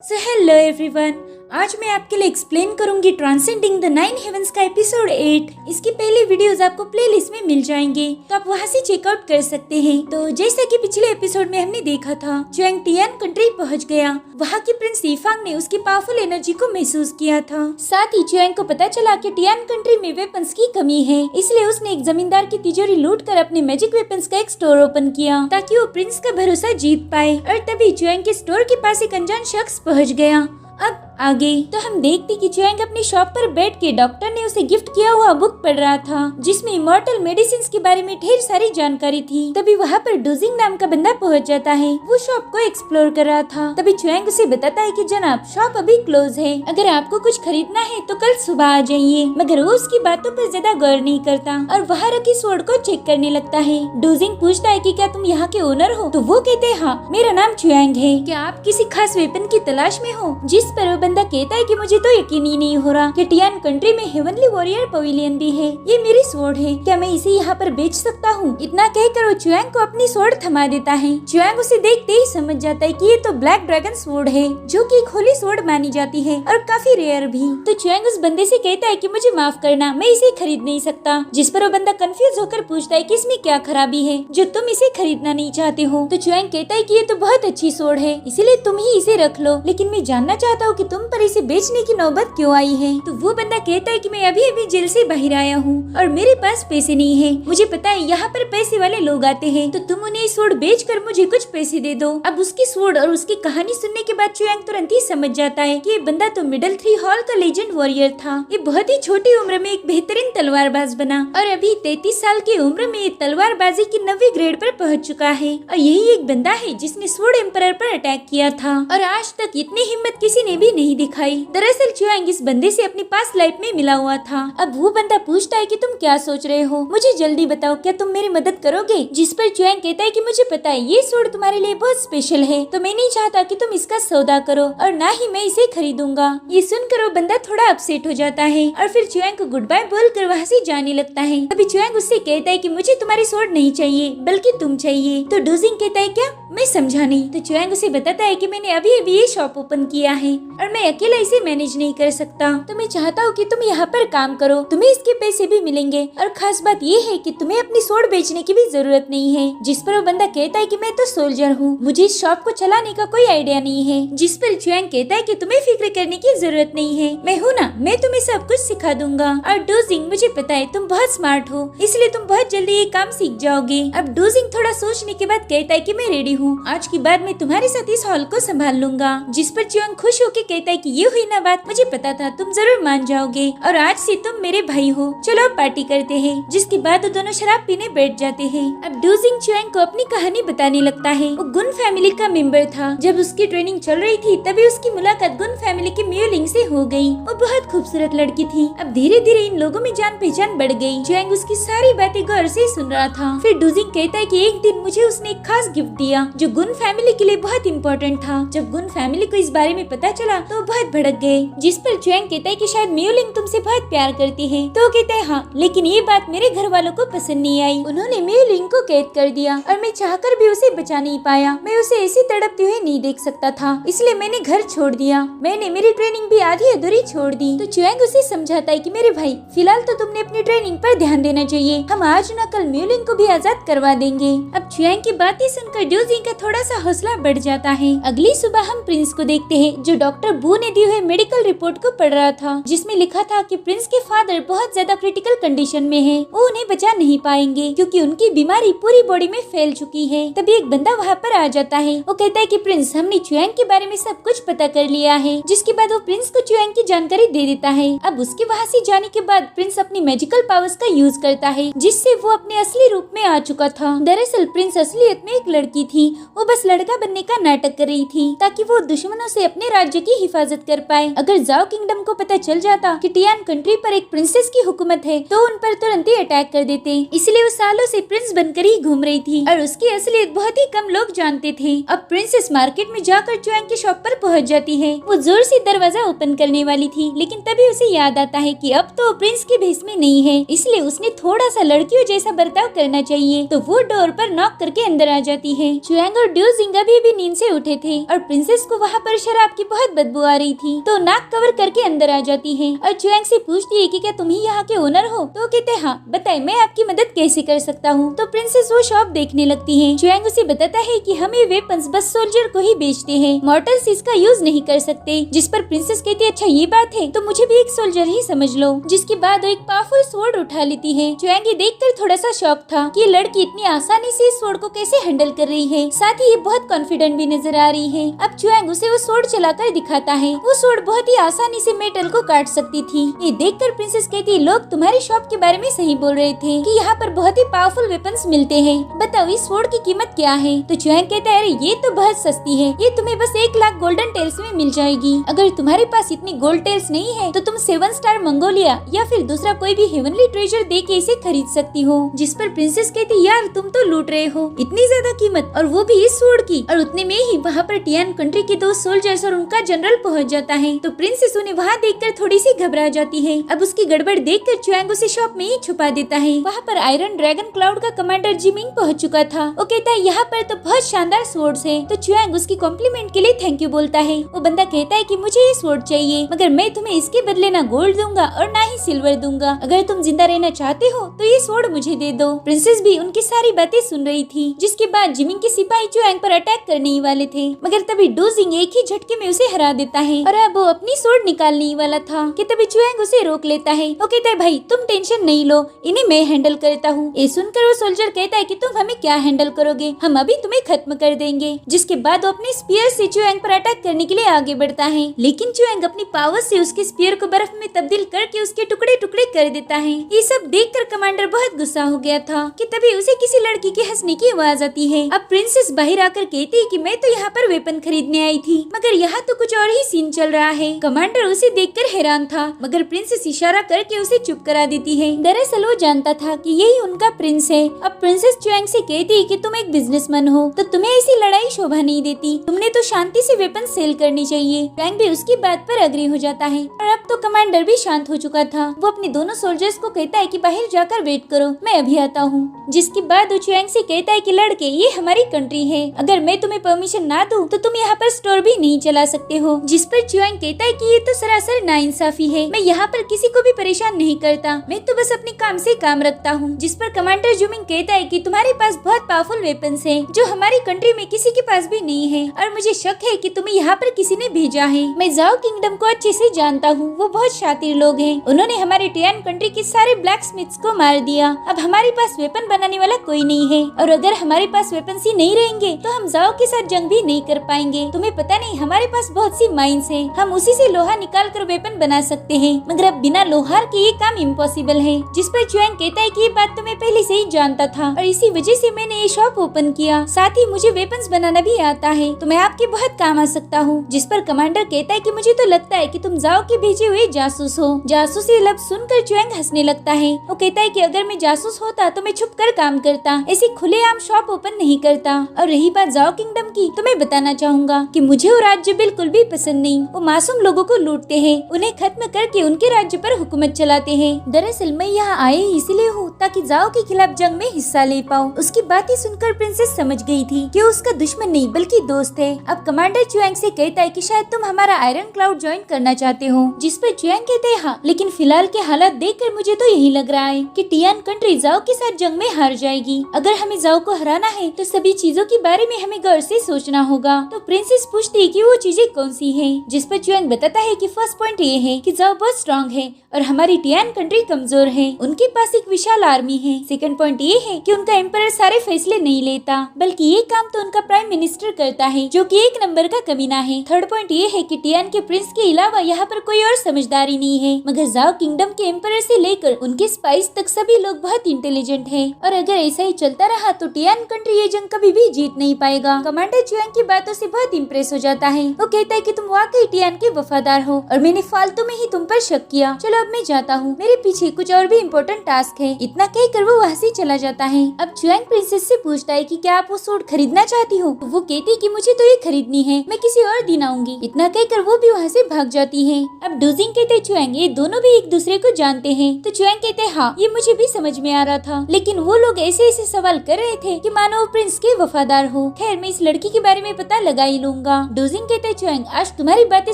So hello everyone, आज मैं आपके लिए एक्सप्लेन करूंगी ट्रांसेंडिंग द 9 हेवंस का एपिसोड 8। इसकी पहले वीडियोस आपको प्लेलिस्ट में मिल जाएंगे, तो आप वहां से चेकआउट कर सकते हैं। तो जैसा कि पिछले एपिसोड में हमने देखा था, चुएंग टियान कंट्री पहुंच गया। वहां की प्रिंस यीफांग ने उसकी पावरफुल एनर्जी को महसूस किया था। साथ ही चुएंग को पता चला कि टियान कंट्री में वेपन्स की कमी है, इसलिए उसने एक जमींदार की तिजोरी लूटकर अपने मैजिक वेपन्स का एक स्टोर ओपन किया ताकि वो प्रिंस का भरोसा जीत पाए। और तभी चुएंग के स्टोर के पास एक अनजान शख्स पहुंच गया। अब आगे तो हम देखते कि चुएंग अपनी शॉप पर बैठ के डॉक्टर ने उसे गिफ्ट किया हुआ बुक पढ़ रहा था, जिसमें इमॉर्टल मेडिसिन के बारे में ढेर सारी जानकारी थी। तभी वहाँ पर डूजिंग नाम का बंदा पहुँच जाता है। वो शॉप को एक्सप्लोर कर रहा था। तभी चुएंग उसे बताता है कि जनाब, शॉप अभी क्लोज है, अगर आपको कुछ खरीदना है तो कल सुबह आ जाइए। मगर वो उसकी बातों पर ज्यादा गौर नहीं करता और वहाँ रखी स्वॉर्ड को चेक करने लगता है। डूजिंग पूछता है कि क्या तुम यहाँ के ओनर हो? तो वो कहते हैं हाँ, मेरा नाम चुएंग है। क्या आप किसी खास वेपन की तलाश में हो? जिस पर बंदा कहता है कि मुझे तो यकीन ही नहीं हो रहा कि टियान कंट्री में हेवनली वॉरियर पवेलियन भी है। ये मेरी स्वॉर्ड है, क्या मैं इसे यहाँ पर बेच सकता हूँ? इतना कहकर वो चुएंग को अपनी स्वॉर्ड थमा देता है। चुएंग उसे देखते ही समझ जाता है कि ये तो ब्लैक ड्रैगन स्वॉर्ड है, जो कि एक होली स्वॉर्ड मानी जाती है और काफी रेयर भी। तो चुएंग उस बंदे से कहता है कि मुझे माफ करना, मैं इसे खरीद नहीं सकता। जिस पर वो बंदा कंफ्यूज होकर पूछता है कि इसमें क्या खराबी है जो तुम इसे खरीदना नहीं चाहते हो? तो चुएंग कहता है कि ये तो बहुत अच्छी स्वॉर्ड है, इसीलिए तुम ही इसे रख लो, लेकिन मैं जानना चाहता हूँ कि तुम पर इसे बेचने की नौबत क्यों आई है? तो वो बंदा कहता है कि मैं अभी अभी जेल से बाहर आया हूँ और मेरे पास पैसे नहीं है। मुझे पता है यहाँ पर पैसे वाले लोग आते हैं, तो तुम उन्हें स्वॉर्ड बेचकर मुझे कुछ पैसे दे दो। अब उसकी स्वॉर्ड और उसकी कहानी सुनने के बाद चुएंग तुरंत ही समझ जाता है कि ये बंदा तो मिडल 3 हॉल का लेजेंड वॉरियर था। ये बहुत ही छोटी उम्र में एक बेहतरीन तलवारबाज बना और अभी 33 साल की उम्र में तलवारबाजी की 9वीं ग्रेड पर पहुँच चुका है। और यही एक बंदा है जिसने स्वॉर्ड एम्परर पर अटैक किया था और आज तक इतनी हिम्मत किसी ने भी नहीं दिखाई। दरअसल चुएंग इस बंदे से अपनी पास्ट लाइफ में मिला हुआ था। अब वो बंदा पूछता है कि तुम क्या सोच रहे हो? मुझे जल्दी बताओ, क्या तुम मेरी मदद करोगे? जिस पर चुएंग कहता है कि मुझे पता है ये स्वॉर्ड तुम्हारे लिए बहुत स्पेशल है, तो मैं नहीं चाहता कि तुम इसका सौदा करो और ना ही मैं इसे खरीदूंगा। ये सुनकर वो बंदा थोड़ा अपसेट हो जाता है और फिर चुएंग को गुड बाय बोलकर वहाँ से जाने लगता है। अभी चुएंग उससे कहता है कि मुझे तुम्हारी स्वॉर्ड नहीं चाहिए, बल्कि तुम चाहिए। तो डूजिंग कहता है क्या? मैं समझा नहीं। तो चुएंग उसे बताता है कि मैंने अभी अभी ये शॉप ओपन किया है और मैं अकेला इसे मैनेज नहीं कर सकता, तो मैं चाहता हूँ कि तुम यहाँ पर काम करो, तुम्हें इसके पैसे भी मिलेंगे और खास बात ये है कि तुम्हें अपनी स्वॉर्ड बेचने की भी जरूरत नहीं है। जिस पर वो बंदा कहता है कि मैं तो सोल्जर हूँ, मुझे इस शॉप को चलाने का कोई आइडिया नहीं है। जिस पर चुएंग कहता है कि तुम्हें फिक्र करने की जरूरत नहीं है, मैं हूँ ना, मैं तुम्हें सब कुछ सिखा दूंगा। और डूजिंग, मुझे पता है तुम बहुत स्मार्ट हो, इसलिए तुम बहुत जल्दी ये काम सीख जाओगे। अब डूजिंग थोड़ा सोचने के बाद कहता है कि मैं रेडी हूँ, आज के बाद मैं तुम्हारे साथ इस हॉल को संभाल लूंगा। जिस पर चुएंग खुश होकर कहता है कि ये हुई ना बात, मुझे पता था तुम जरूर मान जाओगे और आज से तुम मेरे भाई हो, चलो पार्टी करते हैं। जिसके बाद वो दोनों शराब पीने बैठ जाते हैं। अब डूजिंग चुएंग को अपनी कहानी बताने लगता है। वो गुन फैमिली का मेंबर था। जब उसकी ट्रेनिंग चल रही थी तभी उसकी मुलाकात गुन फैमिली की म्यूलिंग से हो गई। वो बहुत खूबसूरत लड़की थी। अब धीरे धीरे इन लोगों में जान पहचान बढ़ गई। चुएंग उसकी सारी बातें गौर से सुन रहा था। फिर डूजिंग कहता है कि एक दिन मुझे उसने एक खास गिफ्ट दिया जो गुन फैमिली के लिए बहुत इम्पोर्टेंट था। जब गुन फैमिली को इस बारे में पता चला तो बहुत भड़क गए। जिस पर चुएंग कहता है कि शायद म्यूलिंग तुमसे बहुत प्यार करती है। तो कहता है हाँ, लेकिन ये बात मेरे घर वालों को पसंद नहीं आई। उन्होंने म्यूलिंग को कैद कर दिया और मैं चाहकर भी उसे बचा नहीं पाया। मैं उसे ऐसे तड़पते हुए नहीं देख सकता था, इसलिए मैंने घर छोड़ दिया। मैंने मेरी ट्रेनिंग भी आधी अधूरी छोड़ दी। तो चुएंग उसे समझाता है कि मेरे भाई, फिलहाल तो तुमने अपनी ट्रेनिंग पर ध्यान देना चाहिए। हम आज न कल म्यूलिंग को भी आजाद करवा देंगे। अब चुएंग की बातें सुनकर डूजिंग का थोड़ा सा हौसला बढ़ जाता है। अगली सुबह हम प्रिंस को देखते हैं, जो डॉक्टर बू ने दिए हुए मेडिकल रिपोर्ट को पढ़ रहा था, जिसमें लिखा था कि प्रिंस के फादर बहुत ज्यादा क्रिटिकल कंडीशन में हैं। वो उन्हें बचा नहीं पाएंगे क्योंकि उनकी बीमारी पूरी बॉडी में फैल चुकी है। तभी एक बंदा वहाँ पर आ जाता है। वो कहता है कि प्रिंस, हमने चुएंग के बारे में सब कुछ पता कर लिया है। जिसके बाद वो प्रिंस को चुएंग की जानकारी दे देता है। अब उसके वहाँ से जाने के बाद प्रिंस अपनी मैजिकल पावर्स का यूज करता है, जिससे वो अपने असली रूप में आ चुका था। दरअसल प्रिंस असलियत में एक लड़की थी। वो बस लड़का बनने का नाटक कर रही थी ताकि वो दुश्मनों से अपने राज्य की हिफाजत कर पाए। अगर जाओ किंगडम को पता चल जाता कि टियान कंट्री पर एक प्रिंसेस की हुकूमत है तो उन पर तुरंत ही अटैक कर देते। इसलिए वो सालों से प्रिंस बनकर ही घूम रही थी और उसकी असलियत बहुत ही कम लोग जानते थे। अब प्रिंसेस मार्केट में जाकर चुआंग की शॉप पर पहुंच जाती है। वो जोर से दरवाजा ओपन करने वाली थी, लेकिन तभी उसे याद आता है कि अब तो प्रिंस के भेष में नहीं है, इसलिए उसने थोड़ा सा लड़कियों जैसा बर्ताव करना चाहिए। तो वो डोर पर नॉक करके अंदर आ जाती है। चुआंग और ड्यू जिंग भी नींद से उठे थे और प्रिंसेस को वहाँ पर शराब की बहुत बदबू आ रही थी, तो नाक कवर करके अंदर आ जाती है और चुआंग से पूछती है कि क्या तुम ही यहाँ के ओनर हो? तो कहते हैं हाँ, बताए मैं आपकी मदद कैसे कर सकता हूँ। तो प्रिंसेस वो शॉप देखने लगती है। चुआंग उसे बताता है कि हम ये वेपन्स बस सोल्जर को ही बेचते हैं, मॉर्टल्स इसका यूज नहीं कर सकते। जिस पर प्रिंसेस कहती है अच्छा ये बात है तो मुझे भी एक सोल्जर ही समझ लो। जिसके बाद वो एक पावरफुल स्वॉर्ड उठा लेती है। चुआंग ये देखकर थोड़ा सा शॉक था कि ये लड़की इतनी आसानी से इस स्वॉर्ड को कैसे हैंडल कर रही है, साथ ही ये बहुत कॉन्फिडेंट भी नजर आ रही है। अब चुआंग उसे वो स्वॉर्ड चलाकर दिखाता है। वो स्वॉर्ड बहुत ही आसानी से मेटल को काट सकती थी। ये देखकर प्रिंसेस कहती है लोग तुम्हारी शॉप के बारे में सही बोल रहे थे कि यहाँ पर बहुत ही पावरफुल वेपन्स मिलते हैं, बताओ इस स्वॉर्ड की कीमत क्या है? तो चुआंग कहता है अरे ये तो बहुत सस्ती है, ये तुम्हें बस 1 लाख गोल्डन टेल्स में मिल जाएगी। अगर तुम्हारे पास इतनी गोल्ड टेल्स नहीं है तो तुम 7 स्टार मंगोलिया या फिर दूसरा कोई भी हेवनली ट्रेजर दे के इसे खरीद सकती हो। जिस पर प्रिंसेस कहती यार तुम तो लूट रहे हो, इतनी ज्यादा कीमत और वो भी इस स्वॉर्ड की। और उतने में ही वहाँ पर टियान कंट्री के 2 सोल्जर्स और उनका जनरल पहुँच जाता है। तो प्रिंसेस उन्हें वहाँ देखकर थोड़ी सी घबरा जाती है। अब उसकी गड़बड़ देखकर चुआंग उसे शॉप में ही छुपा देता है। वहाँ पर आयरन ड्रैगन क्लाउड का कमांडर जिमिंग पहुँच चुका था। वो कहता है यहाँ पर तो बहुत शानदार स्वॉर्ड्स है। तो चुआंग उसकी कॉम्प्लीमेंट के लिए थैंक यू बोलता है। वो बंदा कहता है कि मुझे ये स्वॉर्ड चाहिए, मगर मैं तुम्हें इसके बदले ना गोल्ड दूंगा और ना ही सिल्वर दूंगा। अगर तुम जिंदा रहना चाहते हो तो ये स्वॉर्ड मुझे दे दो। प्रिंसेस भी उनकी सारी बातें सुन रही थी। जिसके बाद जिमिंग के सिपाही चुआंग पर अटैक करने ही वाले थे, मगर तभी ड्यू जिंग एक ही झटके में उसे हरा देता है और अब वो अपनी स्वॉर्ड निकालने ही वाला था कि तभी चुआंग उसे रोक लेता है। वो कहता है भाई तुम टेंशन नहीं लो, इन्हें मैं हैंडल करता हूँ। ये सुनकर वो सोल्जर कहता है कि तुम हमें क्या हैंडल करोगे, हम अभी तुम्हें खत्म कर देंगे। जिसके बाद वो अपने स्पीयर से चुआंग पर अटैक करने के लिए आगे बढ़ता है, लेकिन चुआंग अपनी पावर से उसके स्पीयर को बर्फ में तब्दील करके उसके टुकड़े टुकड़े कर देता है। ये सब देखकर कमांडर बहुत गुस्सा हो गया था कि तभी उसे किसी लड़की के हंसने की आवाज आती है। अब प्रिंसेस बाहर आकर कहती है कि मैं तो यहाँ पर वेपन खरीदने आई थी, मगर यहाँ तो कुछ और ही सीन चल रहा है। कमांडर उसे देखकर हैरान था, मगर प्रिंसेस इशारा करके उसे चुप करा देती है। दरअसल वो जानता था कि यही उनका प्रिंस है। अब प्रिंसेस चुआंग से कहती है कि तुम एक बिजनेसमैन हो तो तुम्हें ऐसी लड़ाई शोभा नहीं देती, तुमने तो शांति से वेपन सेल करनी चाहिए। चुआंग भी उसकी बात पर अग्री हो जाता है और अब तो कमांडर भी शांत हो चुका था। वो अपने दोनों सोल्जर्स को कहता है कि बाहर जाकर वेट करो, मैं अभी आता हूँ। जिसके बाद वो चुआंग से कहता है कि लड़के ये हमारी कंट्री है, अगर मैं तुम्हें परमिशन ना दूं तो तुम यहाँ पर स्टोर भी नहीं चला सकते हो। जिस पर चुआंग कहता है कि ये तो सरासर नाइंसाफी है, मैं यहाँ पर किसी को भी परेशान नहीं करता, मैं तो बस अपने काम से काम रखता हूँ। जिस पर कमांडर जुमिंग कहता है कि तुम्हारे पास बहुत पावरफुल वेपन्स हैं जो हमारी कंट्री में किसी के पास भी नहीं है, और मुझे शक है कि तुम्हें यहाँ पर किसी ने भेजा है। मैं जाओ किंगडम को अच्छे से जानता हूँ, वो बहुत शातिर लोग हैं, उन्होंने हमारे टियान कंट्री के सारे ब्लैक स्मिथ्स को मार दिया। अब हमारे पास वेपन बनाने वाला कोई नहीं है, और अगर हमारे पास वेपन ही नहीं रहेंगे तो हम जाओ के साथ जंग भी नहीं कर पाएंगे। तुम्हें पता नहीं हमारे पास बहुत सी माइंस हैं, हम उसी से लोहा निकाल कर वेपन बना सकते हैं, मगर अब बिना लोहार के ये काम इम्पॉसिबल है। जिस पर चुआंग कहता है कि ये बात तो मैं पहले से ही जानता था और इसी वजह से मैंने ये शॉप ओपन किया, साथ ही मुझे वेपन्स बनाना भी आता है, तो मैं आपके बहुत काम आ सकता हूँ। जिस पर कमांडर कहता है कि मुझे तो लगता है कि तुम जाओ के भेजे हुए जासूस हो। जासूसी लफ्ज सुनकर चुआंग हंसने लगता है। वो कहता है कि अगर मैं जासूस होता तो मैं छुप कर काम करता, ऐसी खुलेआम शॉप ओपन नहीं करता। और रही बात जाओ किंगडम की, तो मैं बताना चाहूंगा कि मुझे वो राज्य बिल्कुल भी पसंद नहीं। वो मासूम लोगों को लूटते हैं, उन्हें खत्म करके उनके राज्य पर हुकूमत चलाते हैं। दरअसल मैं यहाँ आई इसलिए हूँ ताकि जाओ के खिलाफ जंग में हिस्सा ले पाऊँ। उसकी बातें सुनकर प्रिंसेस समझ गई थी कि उसका दुश्मन नहीं बल्कि दोस्त है। अब कमांडर चुआंग से कहता है कि शायद तुम हमारा आयरन क्लाउड ज्वाइन करना चाहते हो। जिस पर चुआंग कहते हैं हाँ, लेकिन फिलहाल के हालात देखकर मुझे तो यही लग रहा है कि टियान कंट्री जाओ के साथ जंग में हार जाएगी। अगर हमें जाओ को हराना है तो सभी चीजों के बारे में हमें गौर से सोचना होगा। तो प्रिंसेस पूछती है कि वो चीजें कौन सी हैं। जिस पर चुआंग बताता है कि फर्स्ट पॉइंट ये है कि जाओ बहुत स्ट्रांग है और हमारी टियान कंट्री कमजोर है, उनके पास एक विशाल आर्मी है। सेकंड पॉइंट ये है कि उनका एम्परर सारे फैसले नहीं लेता, बल्कि ये काम तो उनका प्राइम मिनिस्टर करता है, जो कि 1 नंबर का कमीना है। थर्ड पॉइंट ये है कि टियान के प्रिंस के अलावा यहाँ पर कोई और समझदारी नहीं है, मगर जाओ किंगडम के एम्परर से लेकर उनके स्पाइस तक सभी लोग बहुत इंटेलिजेंट हैं, और अगर ऐसा ही चलता रहा तो टियान कंट्री ये जंग कभी भी जीत नहीं पाएगा। कमांडर चुआंग की बातों से बहुत इम्प्रेस हो जाता है। वो कहता है कि तुम वाकई टियान के वफादार हो और मैंने फालतू में ही तुम पर शक किया। चलो अब मैं जाता हूँ, मेरे पीछे कुछ और भी इम्पोर्टेंट टास्क है। इतना कहकर वो वहाँ से चला जाता है। अब चुआंग प्रिंसेस से पूछता है कि क्या आप वो सूट खरीदना चाहती हो? वो कहती है कि मुझे तो ये खरीदनी है, मैं किसी और दिन आऊंगी। इतना कहकर वो भी वहाँ से भाग जाती है। अब डोजिंग कहते चुआंग ये दोनों भी एक दूसरे को जानते हैं। तो चुआंग कहते हाँ ये मुझे भी समझ में आ रहा था, लेकिन वो लोग ऐसे ऐसे सवाल कर रहे थे कि मानो वो प्रिंस के वफादार हो। खैर मैं इस लड़की के बारे में पता लगा ही लूंगा। डोजिंग कहते चुआंग आज तुम्हारी बातें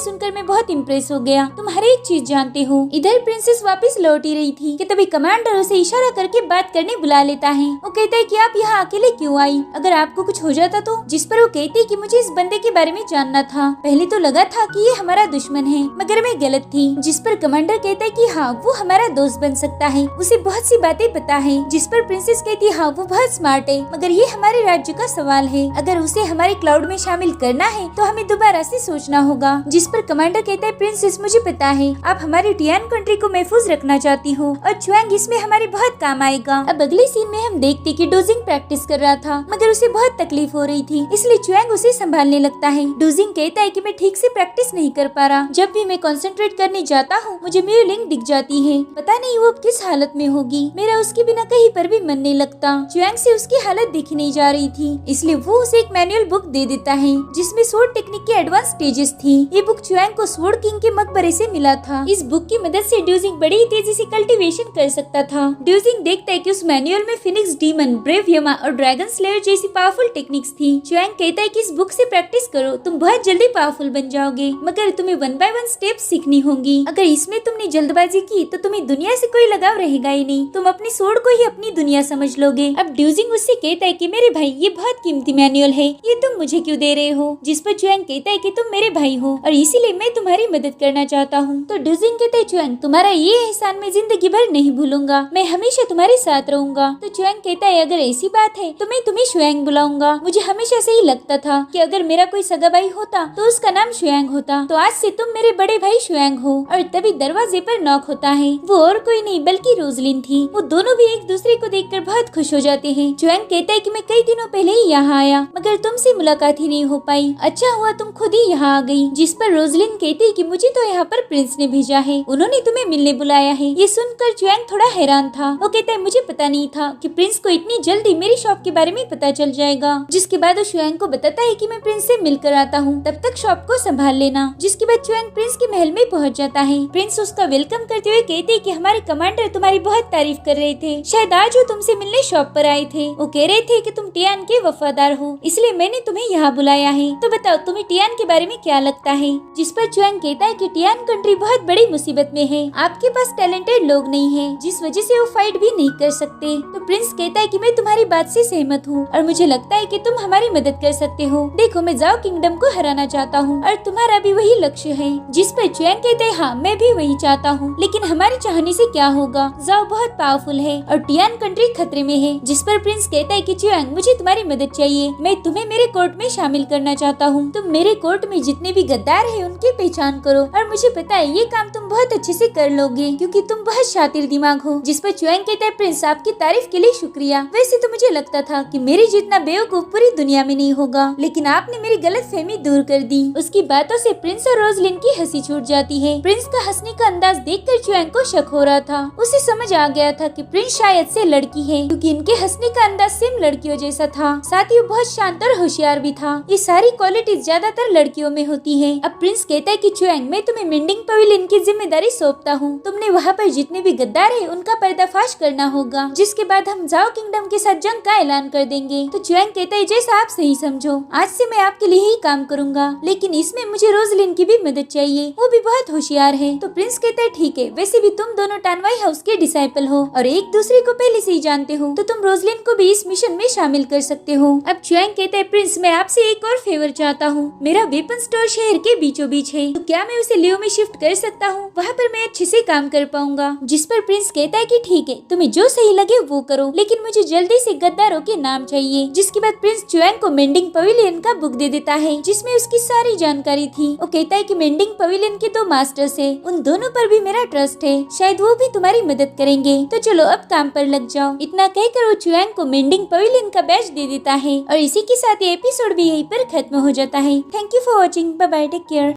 सुनकर मैं बहुत इम्प्रेस हो गया, तुम हर एक चीज जानते हो। इधर प्रिंसेस वापस लौट ही रही थी कि तभी कमांडर उसे इशारा करके बात करने बुला लेता है। वो कहता है कि आप यहाँ अकेले क्यों आई, अगर आपको कुछ हो जाता तो? जिस पर वो कहती है कि मुझे इस बंदे के बारे में जानना था, पहले तो लगा था कि ये हमारा दुश्मन है मगर मैं गलत थी। जिस पर कमांडर कहता है कि हाँ वो हमारा दोस्त बन सकता है, उसे बहुत सी बातें पता है। जिस पर प्रिंसेस कहती है हाँ वो बहुत स्मार्ट है मगर ये हमारे राज्य का सवाल है, अगर उसे हमारे क्लाउड में शामिल करना है तो हमें दोबारा से सोचना होगा। जिस पर कमांडर कहता है प्रिंसेस मुझे पता है आप हमारी टियान कंट्री को महफूज रखना चाहती हो और चुआंग इसमें हमारे बहुत काम आएगा। अब अगले सीन में हम देखते कि डोजिंग प्रैक्टिस कर रहा था मगर उसे बहुत तकलीफ हो रही थी, इसलिए चुआंग उसे संभालने लगता है। डोजिंग कहता है कि मैं ठीक से प्रैक्टिस नहीं कर पा रहा, जब भी मैं कंसंट्रेट करने जाता हूँ मुझे म्यूलिंग दिख जाती है, पता नहीं वो किस हालत में होगी, मेरा उसके बिना कहीं पर भी मन नहीं लगता। चुआंग से उसकी हालत दिख नहीं जा रही थी, इसलिए वो उसे एक मैनुअल बुक दे देता है जिसमें स्वॉर्ड टेक्निक के एडवांस स्टेजेस थी। ये बुक चुआंग को स्वॉर्ड किंग के मकबरे से मिला था। इस बुक की मदद से ड्यूजिंग बड़ी ही तेजी से कल्टीवेशन कर सकता था। ड्यूजिंग देखता है कि उस मैनुअल में फिनिक्स डीमन, ब्रेव यमा और ड्रैगन स्लेयर जैसी पावरफुल टेक्निक्स थी। चुआंग कहता है कि इस बुक से प्रैक्टिस करो, तुम बहुत जल्दी पावरफुल बन जाओगे, मगर तुम्हें 1 बाय 1 स्टेप सीखनी होंगी। अगर इसमें तुमने जल्दबाजी की तो तुम्हें दुनिया से कोई लगाव रहेगा ही नहीं, तुम अपनी स्वॉर्ड को ही अपनी दुनिया समझ लोगे। अब ड्यूजिंग उससे कहता है कि मेरे भाई ये बहुत कीमती मैनुअल है, ये तुम मुझे क्यों दे रहे हो? जिस पर चुआंग कहता है कि तुम मेरे भाई हो और इसीलिए मैं तुम्हारी मदद करना चाहता हूँ। तो ड्यूजिंग कहता है चुआंग तुम्हारा ये एहसान मैं जिंदगी भर नहीं भूलूंगा, मैं हमेशा तुम्हारे साथ रहूंगा। तो चुआंग कहता है अगर ऐसी बात है तो मैं तुम्हें शुआंग बुलाऊंगा। मुझे हमेशा से ही लगता था कि अगर मेरा कोई सगा भाई होता तो उसका नाम शुआंग होता, तो आज से तुम मेरे बड़े भाई शुआंग हो। और तभी दरवाजे पर नॉक होता है, वो और कोई नहीं बल्कि रोजलिन थी। वो दोनों भी एक दूसरे को देखकर बहुत खुश हो जाते हैं। चुआंग कहता है कि मैं कई दिनों पहले ही यहाँ आया मगर तुमसे मुलाकात ही नहीं हो पाई, अच्छा हुआ तुम खुद ही यहाँ आ गई। जिस पर रोजलिन कहती है कि मुझे तो यहाँ पर प्रिंस ने भेजा है, उन्होंने तुम्हें मिलने बुलाया है। ये सुनकर चुआंग थोड़ा हैरान था। वो कहता है मुझे पता नहीं था कि प्रिंस को इतनी जल्दी मेरी शॉप के बारे में पता चल जाएगा। जिसके बाद वो चुआंग को बताता है कि मैं प्रिंस से मिलकर आता हूँ, तब तक शॉप को संभाल लेना। जिसके बाद चुआंग प्रिंस के महल में पहुँच जाता है। प्रिंस उसका वेलकम करते हुए कहते हैं कि हमारे कमांडर तुम्हारी बहुत तारीफ कर रहे थे, शायद आज वो तुमसे मिलने शॉप पर आए थे। वो कह रहे थे कि तुम टियान के वफादार हो, इसलिए मैंने तुम्हें यहाँ बुलाया है। तो बताओ तुम्हें टियान के बारे में क्या लगता है? जिस पर चुआंग कहता है कि टियान कंट्री बहुत बड़ी मुसीबत में है, आपके पास टैलेंटेड लोग नहीं है, जिस वजह से वो फाइट भी नहीं कर सकते। तो प्रिंस कहता है कि मैं तुम्हारी बात से सहमत हूँ और मुझे लगता है कि तुम हमारी मदद कर सकते हो। देखो मैं जाओ किंगडम को हराना चाहता हूँ और तुम्हारा भी वही लक्ष्य है। जिस पर चुआंग कहते हैं हाँ मैं भी वही चाहता हूँ, लेकिन हमारे चाहने से क्या होगा, जाओ बहुत पावरफुल है और टियान कंट्री खतरे में है। जिस पर प्रिंस कहता है कि चुआंग मुझे तुम्हारी मदद चाहिए, मैं तुम्हें मेरे कोर्ट में शामिल करना चाहता हूँ। तुम मेरे कोर्ट में जितने भी गद्दार है उनकी पहचान करो और मुझे पता है ये काम तुम बहुत अच्छे से कर लोगे क्योंकि तुम बहुत शातिर दिमाग हो। जिस पर चुआंग कहता है प्रिंस आपकी तारीफ के लिए शुक्रिया, वैसे तो मुझे लगता था कि मेरे जितना बेवकूफ पूरी दुनिया में नहीं होगा, लेकिन आपने मेरी गलतफहमी दूर कर दी। उसकी बातों से प्रिंस और रोजलिन की हंसी छूट जाती है। प्रिंस का हंसने का अंदाज देखकर चुआंग को शक हो रहा था, उसे समझ आ गया था कि प्रिंस शायद से लड़की है क्योंकि इनके हंसने का अंदाज सेम लड़कियों जैसा था, साथ ही वो बहुत शांत और होशियार भी था। ये सारी क्वालिटीज ज्यादातर लड़कियों में होती है। अब प्रिंस कहता है कि चुआंग मैं तुम्हें मेंडिंग पवेलियन की जिम्मेदारी सौंपता हूँ, तुमने वहाँ पर जितने भी गद्दार है उनका पर्दाफाश करना होगा, जिसके बाद हम जाओ किंगडम के साथ जंग का ऐलान कर देंगे। तो चुआंग कहता है जैसा आप सही समझो, आज से मैं आपके लिए ही काम करूंगा, लेकिन इसमें मुझे रोजलिन की भी मदद चाहिए, वो भी बहुत होशियार है। तो प्रिंस कहता है ठीक है, वैसे भी तुम दोनों टानवाई हाउस के डिसाइपल हो और एक दूसरे को पहले से ही जानते हो, तो तुम रोजलिन को भी इस मिशन में शामिल कर सकते हो। अब चुआंग कहता है प्रिंस मैं आपसे एक और फेवर चाहता हूँ, मेरा वेपन स्टोर शहर के बीचों बीच है, तो क्या मैं उसे लियो में शिफ्ट कर सकता हूँ, वहाँ पर मैं अच्छे से काम कर पाऊंगा। जिस पर प्रिंस कहता है कि ठीक है, तुम्हें जो सही लगे वो करो, लेकिन मुझे जल्दी से गद्दारों के नाम चाहिए। जिसके बाद प्रिंस चुआंग को मेंडिंग पवेलियन का बुक दे देता है जिसमें उसकी सारी जानकारी थी। वो कहता है कि मेंडिंग पवेलियन के 2 मास्टर्स है, उन दोनों पर भी मेरा ट्रस्ट है, शायद वो भी तुम्हारी मदद करेंगे, तो चलो अब काम पर लग जाओ। इतना कहकर वो चुआंग को मेंडिंग पवेलियन का बैच दे देता है और इसी के साथ ये एपिसोड भी यहीं पर खत्म हो जाता है। Thank you for watching, bye bye, take care.